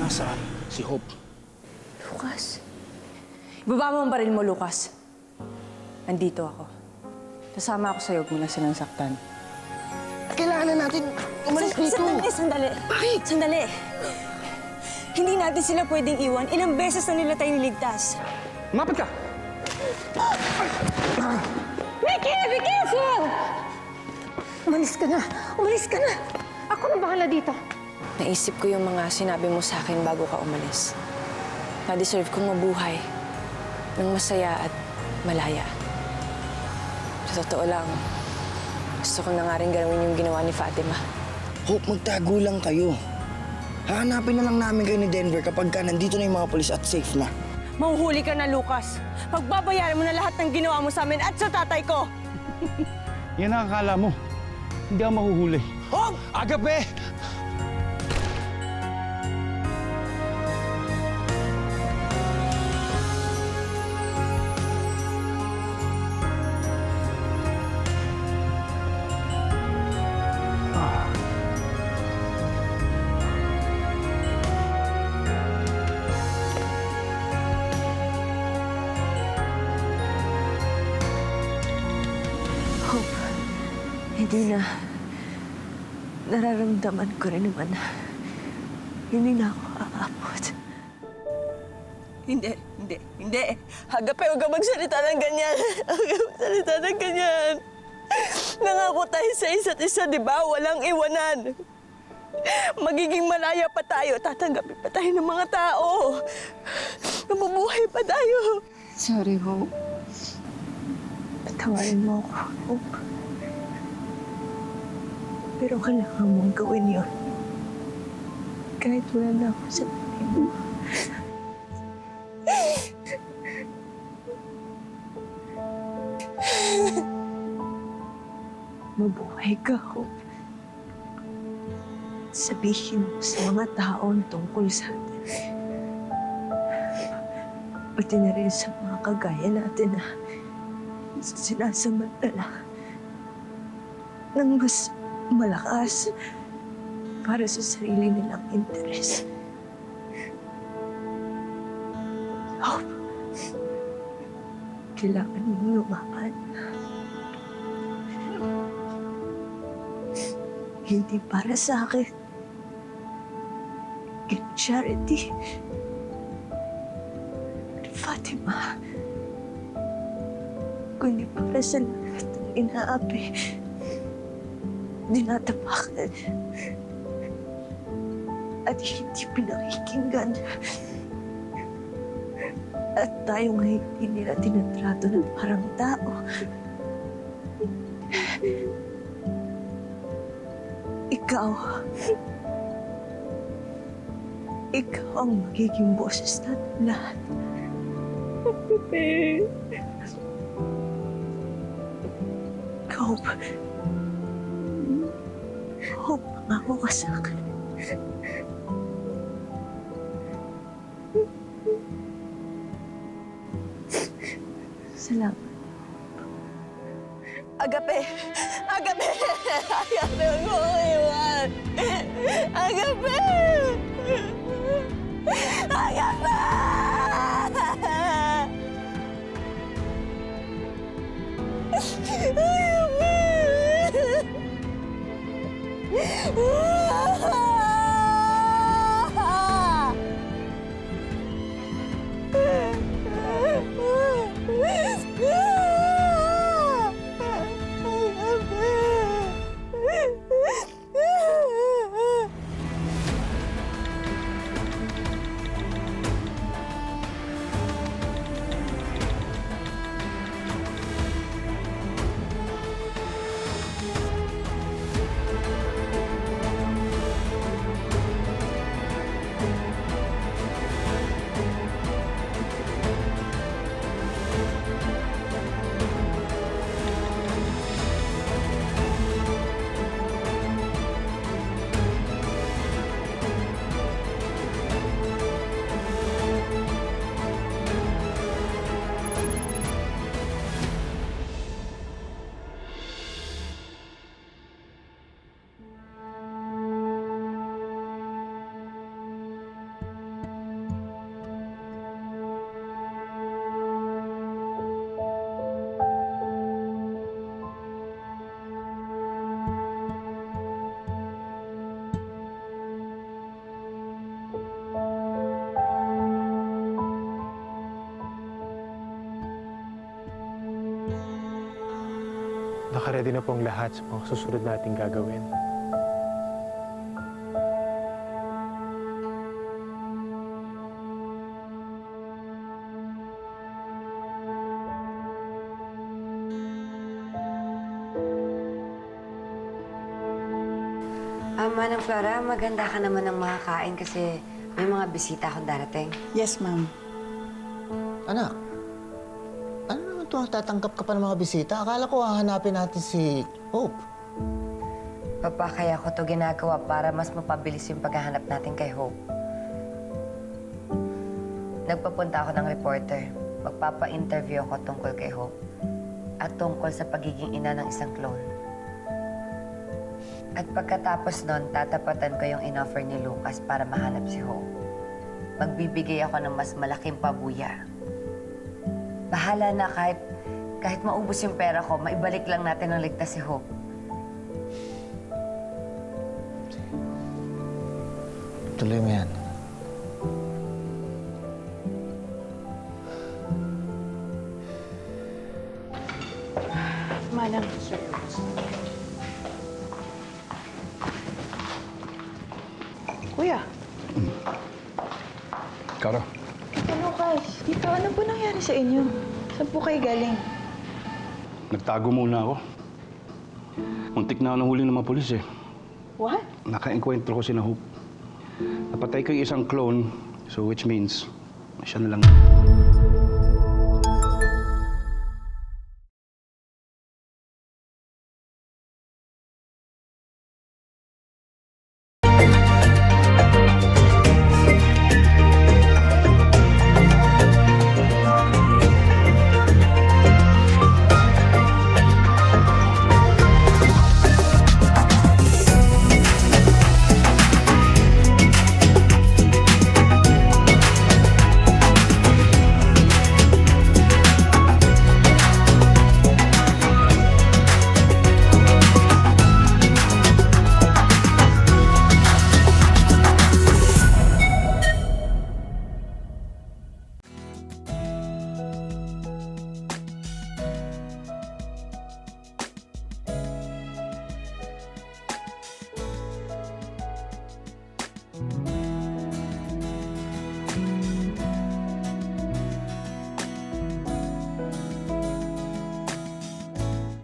nasaan si Hope? Lucas? Ibaba mo ang baril mo, Lucas. Nandito ako. Kasama ako sa'yo, huwag mo na silang saktan. Kailangan na natin umalis dito. Sandali. Bakit? Sandali. Hindi natin sila pwedeng iwan. Ilang beses na nila tayo niligtas. Mapit ka! Vicky! Be careful! Umalis ka na! Umalis ka na! Ako na bahala dito. Naisip ko yung mga sinabi mo sa akin bago ka umalis. Na-deserve kong mabuhay ng masaya at malaya. Sa totoo lang, gusto ko na nga rin gawin yung ginawa ni Fatima. Hope, magtago lang kayo. Hahanapin na lang namin kayo ni Denver kapag nandito na yung mga polis at safe na. Mahuhuli ka na, Lucas. Pagbabayaran mo na lahat ng ginawa mo sa amin at sa tatay ko. Yan ang akala mo. Hindi ako mahuhuli. Hope! Agape! Hindi na. Nararamdaman ko rin naman na hindi na ako aabot. Hindi. Agape, huwag ka magsalita ng ganyan. Huwag ka magsalita ng ganyan. Nangako tayo sa isa't isa, di ba? Walang iwanan. Magiging malaya pa tayo. Tatanggapin pa tayo ng mga tao. Mabubuhay pa tayo. Sorry, Hope. Patawarin mo ako, Hope. Pero kailangan mong gawin yun. Kahit wala na ako sa tabi mo. Mabuhay ka, Hope. Sabihin mo sa mga taon tungkol sa atin. Pati na rin sa mga kagaya natin na sinasamantala ng mas malakas para sa sarili nilang interes. Hope, kailangan mong lumaban. Hindi para sa akin. In charity. Fatima. Kundi para sa lahat ng inaapi. Dinatapakan at hindi pinakikinggan. At tayo nga hindi nila tinatrato ng parang tao. Ikaw ang magiging boses natin lahat. Hope. Hope, pangako ka sa akin. Salamat. Agape! Agape! Agape, huwag mo akong iwan! Agape! Agape! nakaready na po ang lahat sa mga susunod nating gagawin. Manang Flora, maganda ka naman ng makakain kasi may mga bisita akong darating. Yes, ma'am. Anak, ano naman ito? Tatanggap ka pa ng mga bisita? Akala ko hahanapin natin si Hope. Papa, kaya ko to ginagawa para mas mapabilis yung paghahanap natin kay Hope. Nagpapunta ako ng reporter. Magpapa-interview ako tungkol kay Hope at tungkol sa pagiging ina ng isang clone. At pagkatapos nun, tatapatan ko yung in-offer ni Lucas para mahanap si Hope. Magbibigay ako ng mas malaking pabuya. Bahala na kahit maubos yung pera ko, maibalik lang natin ang ligtas si Hope. Tuloy mo yan. Manang. Kuya. Karo, Lucas, dito, ano po nangyari sa inyo? Saan po kayo galing? nagtago muna ako. Muntik na ako nahuli ng mga pulis eh. What? Naka-enkwentro ko si na Hope. Napatay ko yung isang clone, so which means, siya na lang.